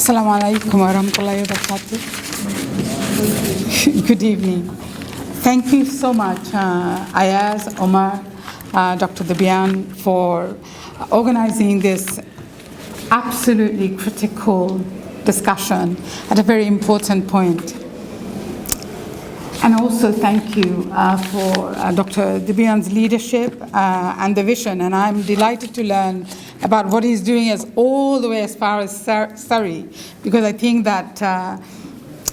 Assalamu alaikum wa rahmatullahi wa barakatuh. Good evening. Thank you so much, Ayaz, Omar, Dr. Debian, for organizing this absolutely critical discussion at a very important point. And also thank you for Dr. Debian's leadership and the vision. And I'm delighted to learn about what he's doing all the way as far as Surrey, because I think that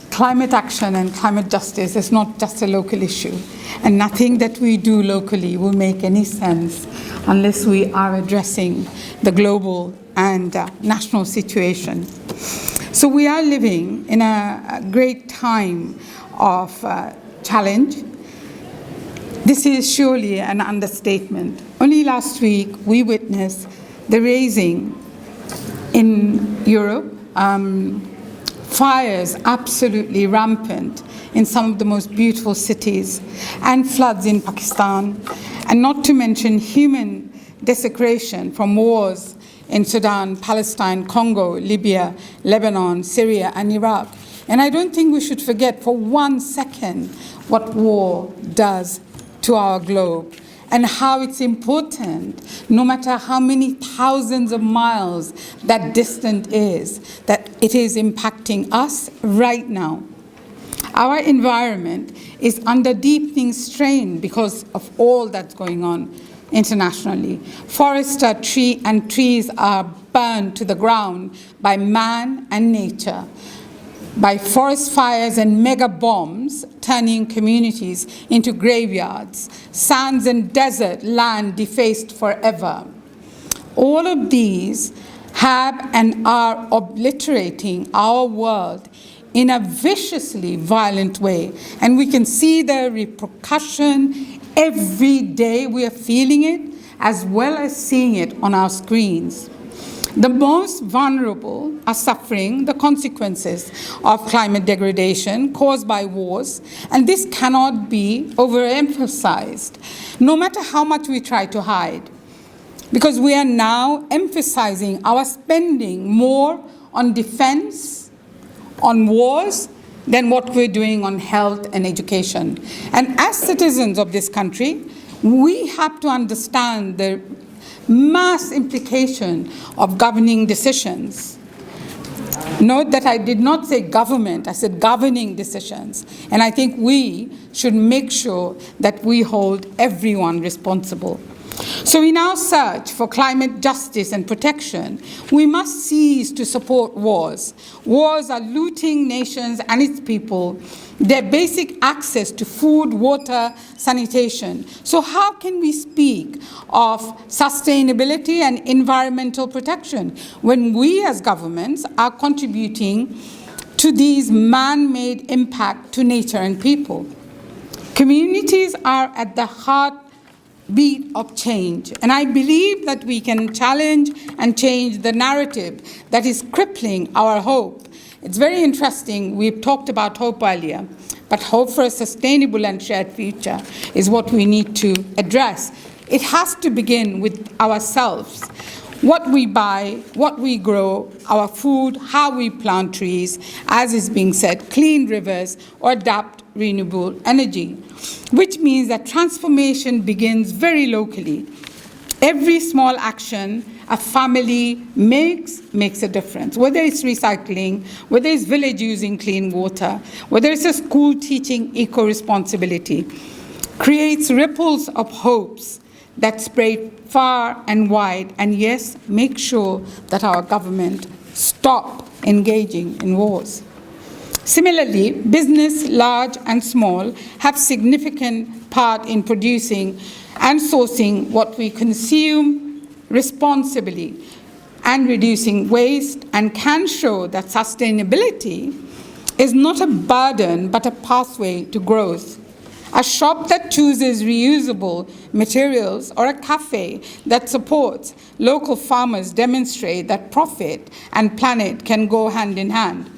climate action and climate justice is not just a local issue. And nothing that we do locally will make any sense unless we are addressing the global and national situation. So we are living in a great time of challenge. This is surely an understatement. Only last week we witnessed the raising in Europe, fires absolutely rampant in some of the most beautiful cities, and floods in Pakistan, and not to mention human desecration from wars in Sudan, Palestine, Congo, Libya, Lebanon, Syria, and Iraq. And I don't think we should forget for 1 second what war does to our globe and how it's important, no matter how many thousands of miles that distance is, that it is impacting us right now. Our environment is under deepening strain because of all that's going on internationally. Forests are trees are burned to the ground by man and nature, by forest fires and mega bombs turning communities into graveyards, sands and desert land defaced forever. All of these have and are obliterating our world in a viciously violent way. And we can see the repercussion every day. We are feeling it as well as seeing it on our screens. The most vulnerable are suffering the consequences of climate degradation caused by wars, and this cannot be overemphasized, no matter how much we try to hide, because we are now emphasizing our spending more on defense, on wars, than what we're doing on health and education. And as citizens of this country, we have to understand the mass implication of governing decisions. Note that I did not say government, I said governing decisions. And I think we should make sure that we hold everyone responsible. So in our search for climate justice and protection, we must cease to support wars. Wars are looting nations and its people, their basic access to food, water, sanitation. So how can we speak of sustainability and environmental protection when we as governments are contributing to these man-made impact to nature and people? Communities are at the heartbeat of change, and I believe that we can challenge and change the narrative that is crippling our hope. It's very interesting, we've talked about hope earlier, but hope for a sustainable and shared future is what we need to address. It has to begin with ourselves. What we buy, what we grow, our food, how we plant trees, as is being said, clean rivers, or adopt renewable energy, which means that transformation begins very locally. Every small action a family makes a difference, whether it's recycling, whether it's village using clean water, whether it's a school teaching eco-responsibility, creates ripples of hopes that spread far and wide, and yes, make sure that our government stop engaging in wars. Similarly, business, large and small, have significant part in producing and sourcing what we consume responsibly and reducing waste, and can show that sustainability is not a burden but a pathway to growth. A shop that chooses reusable materials or a cafe that supports local farmers demonstrate that profit and planet can go hand in hand.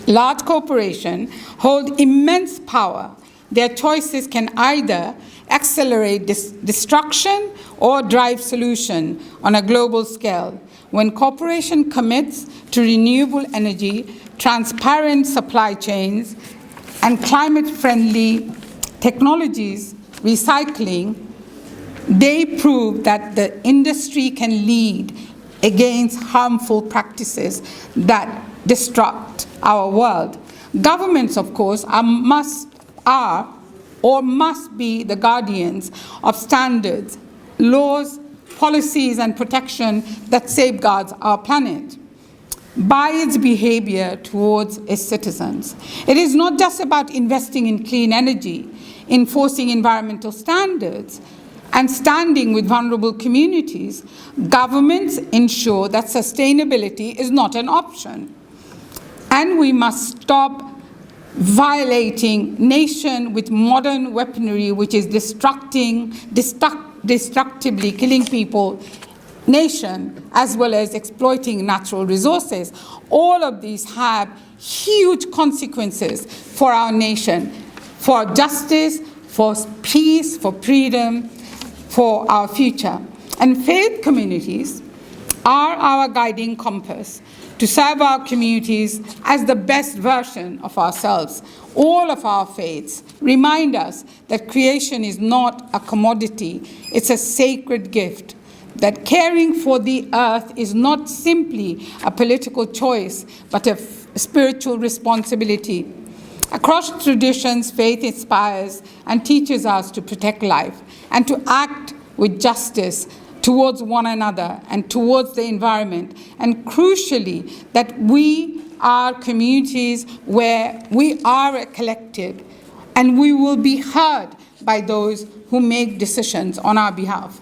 Large corporations hold immense power. Their choices can either accelerate destruction or drive solution on a global scale. when cooperation commits to renewable energy, transparent supply chains, and climate-friendly technologies, recycling, they prove that the industry can lead against harmful practices that destruct our world. Governments, of course, must be the guardians of standards, laws, policies, and protection that safeguards our planet by its behavior towards its citizens. It is not just about investing in clean energy, enforcing environmental standards, and standing with vulnerable communities. Governments ensure that sustainability is not an option. And we must stop violating nation with modern weaponry, which is destructively killing people, nation, as well as exploiting natural resources. All of these have huge consequences for our nation, for justice, for peace, for freedom, for our future. And faith communities are our guiding compass to serve our communities as the best version of ourselves. All of our faiths remind us that creation is not a commodity, it's a sacred gift, that caring for the earth is not simply a political choice, but a spiritual responsibility. Across traditions, faith inspires and teaches us to protect life and to act with justice towards one another and towards the environment, and crucially, that we are communities where we are a collective and we will be heard by those who make decisions on our behalf.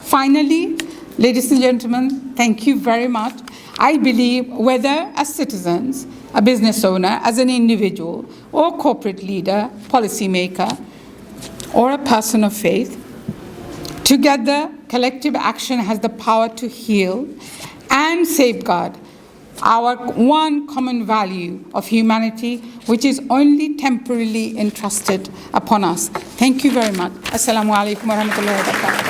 Finally, ladies and gentlemen, thank you very much. I believe whether as citizens, a business owner, as an individual, or corporate leader, policymaker, or a person of faith, together, collective action has the power to heal and safeguard our one common value of humanity, which is only temporarily entrusted upon us. Thank you very much. Assalamu alaikum wa rahmatullahi wa barakatuh.